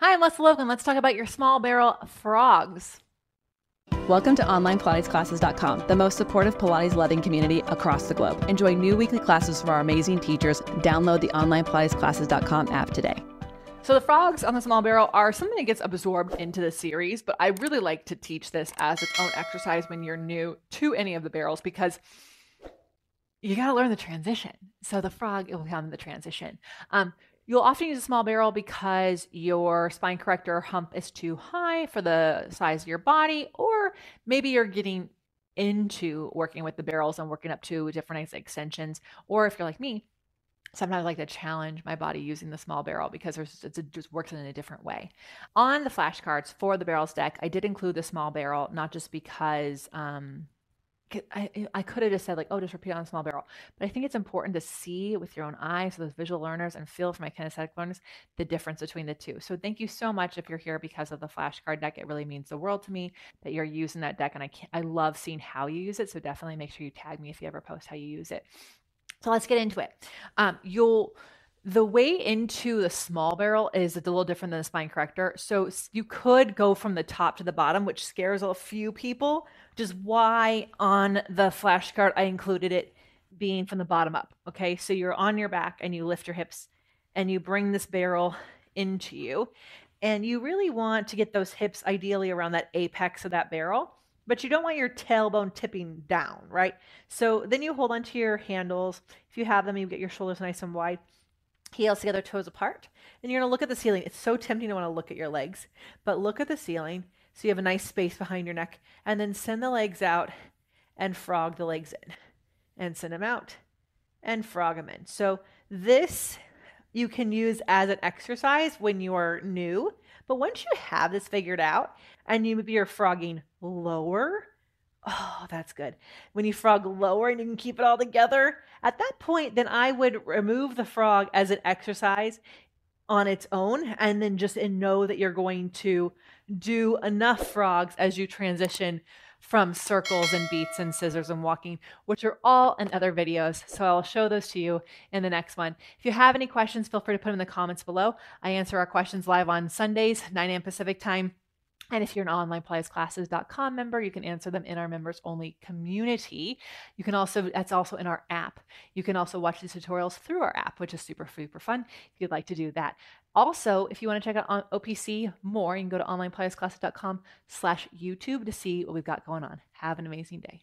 Hi, I'm Lesley Logan. Let's talk about your small barrel frogs. Welcome to OnlinePilatesClasses.com, the most supportive Pilates-loving community across the globe. Enjoy new weekly classes from our amazing teachers. Download the OnlinePilatesClasses.com app today. So the frogs on the small barrel are something that gets absorbed into the series, but I really like to teach this as its own exercise when you're new to any of the barrels because you got to learn the transition. So the frog, it will become the transition. You'll often use a small barrel because your spine corrector hump is too high for the size of your body, or maybe you're getting into working with the barrels and working up to different extensions. Or if you're like me, sometimes I like to challenge my body using the small barrel because it just works in a different way. On the flashcards for the barrels deck, I did include the small barrel, not just because I could have just said like, oh, just repeat on a small barrel. But I think it's important to see with your own eyes, so those visual learners, and feel for my kinesthetic learners, the difference between the two. So thank you so much if you're here because of the flashcard deck. It really means the world to me that you're using that deck. And I love seeing how you use it. So definitely make sure you tag me if you ever post how you use it. So let's get into it. The way into the small barrel is a little different than the spine corrector. So you could go from the top to the bottom, which scares a few people, which is why on the flashcard I included it being from the bottom up. Okay, so you're on your back and you lift your hips and you bring this barrel into you. And you really want to get those hips ideally around that apex of that barrel, but you don't want your tailbone tipping down, right? So then you hold onto your handles. If you have them, you get your shoulders nice and wide. Heels together, toes apart. And you're going to look at the ceiling. It's so tempting to want to look at your legs, but look at the ceiling so you have a nice space behind your neck. And then send the legs out and frog the legs in. And send them out and frog them in. So this you can use as an exercise when you are new. But once you have this figured out and maybe you're frogging lower, oh, that's good. When you frog lower and you can keep it all together, at that point, then I would remove the frog as an exercise on its own and then just know that you're going to do enough frogs as you transition from circles and beats and scissors and walking, which are all in other videos. So I'll show those to you in the next one. If you have any questions, feel free to put them in the comments below. I answer our questions live on Sundays, 9 a.m. Pacific time. And if you're an OnlinePilatesClasses.com member, you can answer them in our members only community. You can also, that's also in our app. You can also watch these tutorials through our app, which is super fun if you'd like to do that. Also, if you want to check out OPC more, you can go to OnlinePilatesClasses.com/YouTube to see what we've got going on. Have an amazing day.